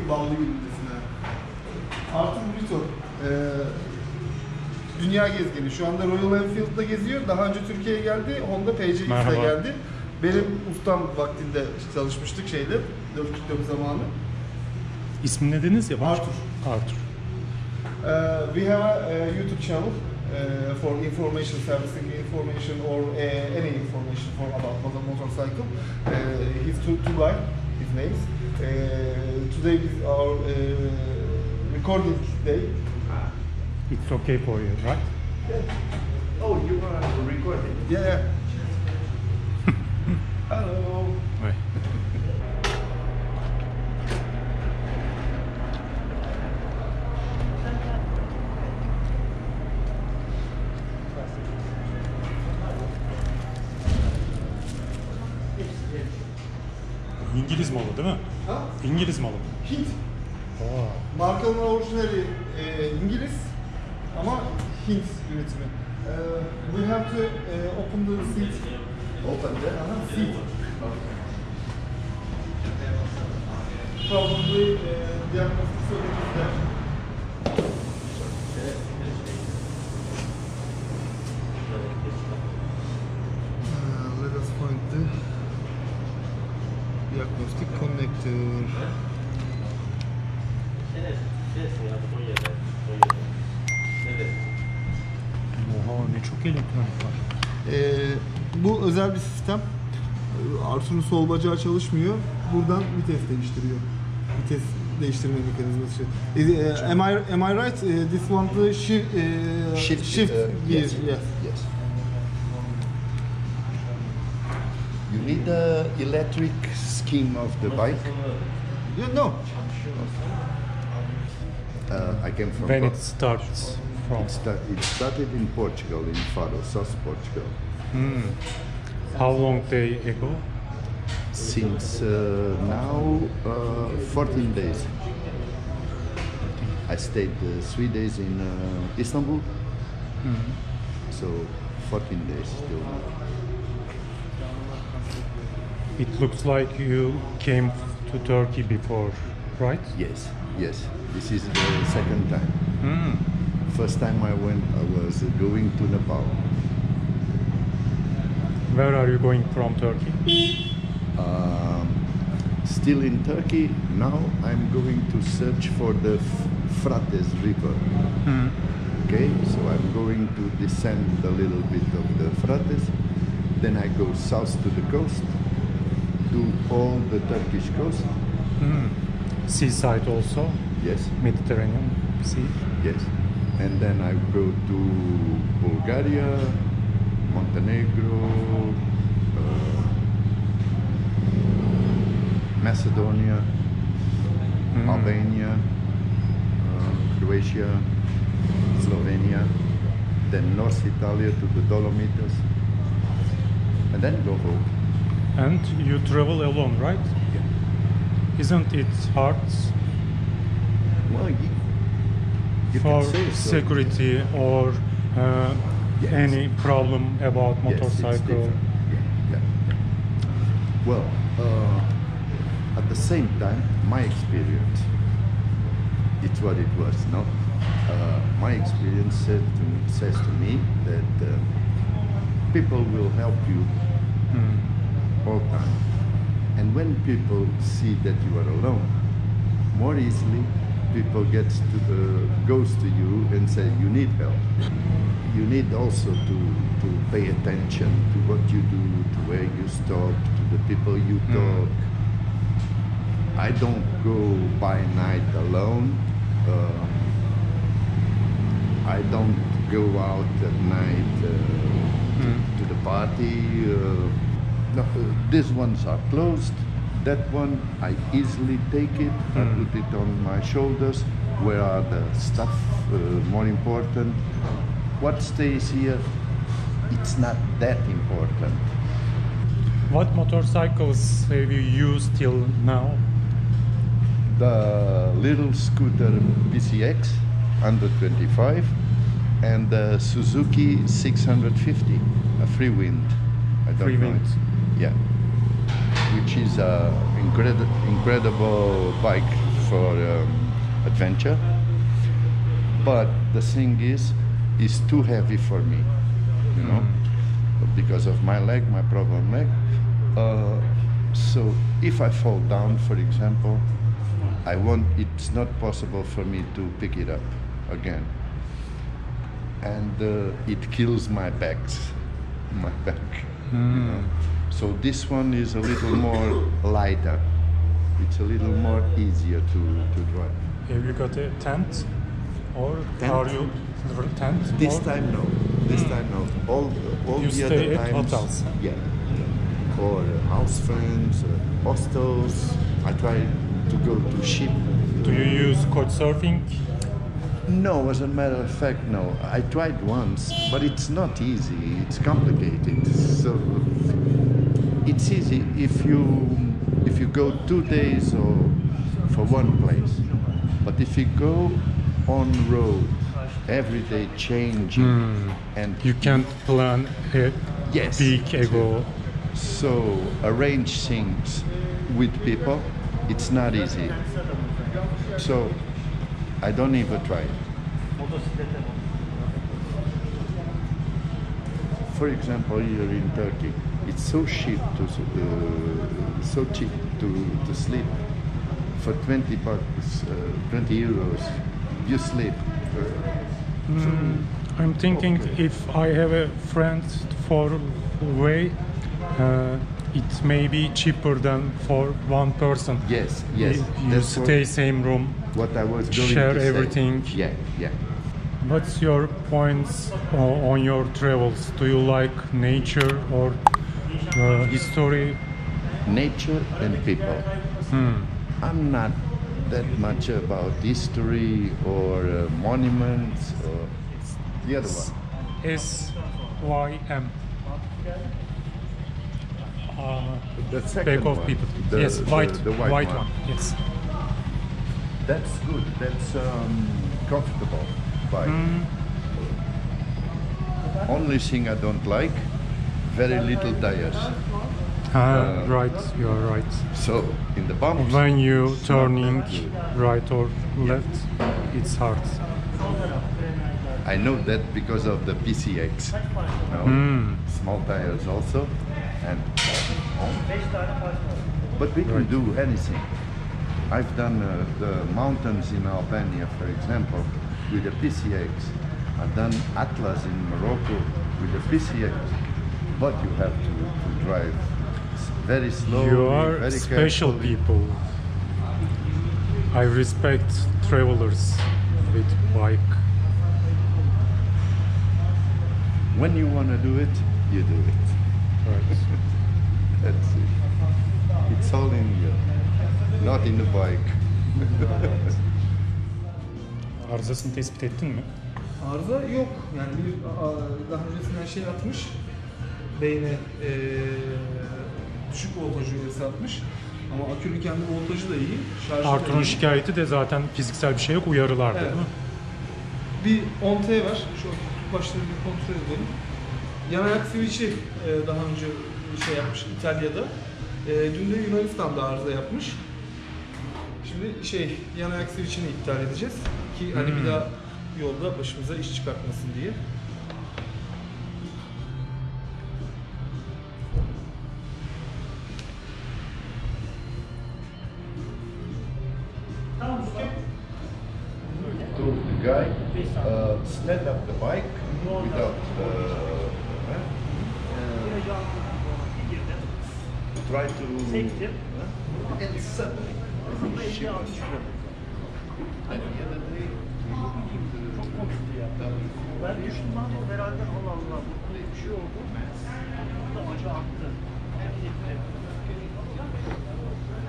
bir ballı günündesine. Artur Brito, dünya gezgini. Şu anda Royal Enfield'da geziyor. Daha önce Türkiye'ye geldi. Honda PCX'e geldi. Benim ustam vaktinde çalışmıştık şeyde. 444 zamanı. İsmi ne dediniz ya? Artur. Artur. We have a YouTube channel for information, servicing information or any information for about motorcycle. He's two guy, his names. Today is our recording day. It's okay for you, right? Yeah. Oh, you are recording? Yeah. Hello. Ouais. İngiliz malı değil mi? Ha? İngiliz malı. Hint. Aa. Markanın orijinali İngiliz ama Hint üretimi. We have to open the seat. Open the seat. Probably diagnostic service there. Let us find the diagnostic connector. Oha, ne çok elektronik var. Bu özel bir sistem. Artur'un sol bacağı çalışmıyor. Buradan vites değiştiriyor. Vites değiştirme mekanizması. Am I right? This one the shift gear. Yes. You need the electric scheme of the bike. Yeah, no. I came from. When it starts from. It started in Portugal, in Faro, South Portugal. How long day ago? Since now 14 days. I stayed 3 days in Istanbul, so 14 days still. It looks like you came to Turkey before, right? Yes. This is the second time. First time I went, I was going to Nepal. Where are you going from Turkey? Still in Turkey. Now I'm going to search for the Frates River. Okay, so I'm going to descend a little bit of the Frates. Then I go south to the coast, do all the Turkish coast. Seaside also? Yes. Mediterranean Sea? Yes. And then I go to Bulgaria, Montenegro, Macedonia, Albania, Croatia, Slovenia, then North Italy to the Dolomites, and then go home. And you travel alone, right? Yeah. Isn't it hard Well, you for can say so. security or Yes. any problem about Yes, it's motorcycle? different. Yeah. Well, at the same time, my experience, it's what it was, no? My experience says to me that people will help you all time. And when people see that you are alone, more easily people goes to you and say you need help. You need also to pay attention to what you do, to where you stop, to the people you talk. I don't go by night alone. I don't go out at night to the party. No, these ones are closed. That one, I easily take it, I put it on my shoulders. Where are the stuff more important? What stays here, it's not that important. What motorcycles have you used till now? The little scooter PCX 125 and the Suzuki 650, a free wind. I don't Free know wind. it. Yeah, which is an incredible bike for adventure. But the thing is too heavy for me, you know, because of my leg, my problem leg. So if I fall down, for example, it's not possible for me to pick it up again. And it kills my back. You know? So this one is a little more lighter. It's a little more easier to drive. Have you got a tent? Or Tent? are you tent? This or time no. This time no. All you the stay other at times, hotels? yeah. Or house friends, hostels. I try to go to ship. Do you use couch surfing? No, as a matter of fact, no. I tried once, but it's not easy. It's complicated. So it's easy if you go 2 days or for one place. But if you go on road every day changing and You can't plan a yes, big ego. so arrange things with people, it's not easy. So I don't even try. For example, here in Turkey, it's so cheap to sleep. For 20 bucks, 20 euros, you sleep. I'm thinking if I have a friend for way, it may be cheaper than for one person. Yes. You That's stay same room. what I was going share to say. everything. Yeah. What's your points on your travels? Do you like nature or history? Nature and people. I'm not that much about history or monuments or the other one. SYM. The Back second of one. people. The- yes, the- white, the white one. Yes. That's good. That's comfortable bike. Only thing I don't like, very little tires. Right, you're right. So in the bumps, When you it's not turning that good. right or left, it's hard. I know that because of the PCX. You know? Small tires also, and but we can do anything. I've done the mountains in Albania, for example, with a PCX. I've done Atlas in Morocco with a PCX, but you have to drive very slowly, You are very special carefully. people. I respect travelers with bike. When you want to do it, you do it. Right. That's it. It's all in you, not in the bike. Arızasını tespit ettin mi? Arıza yok. Yani daha öncesinden şey atmış. Beyne düşük voltaj üyesi atmış. Ama akünün kendi voltajı da iyi. Şarjı da Artur'un iyi. şikayeti de zaten fiziksel bir şey yok, uyarılardı Evet. değil mi? Bir 10T var. Şu başları bir kontrol edelim. Yan ayak switch'i daha önce şey yapmış İtalya'da. Dün de Yunanistan'da arıza yapmış. Şimdi yan ayak switch'ini iptal edeceğiz ki hani bir daha yolda başımıza iş çıkartmasın diye. Told the guy, stand up the bike without try to and suddenly at the end of the day Ben düşündüm herhalde Allah Allah bir şey oldu. Bu da acı arttı.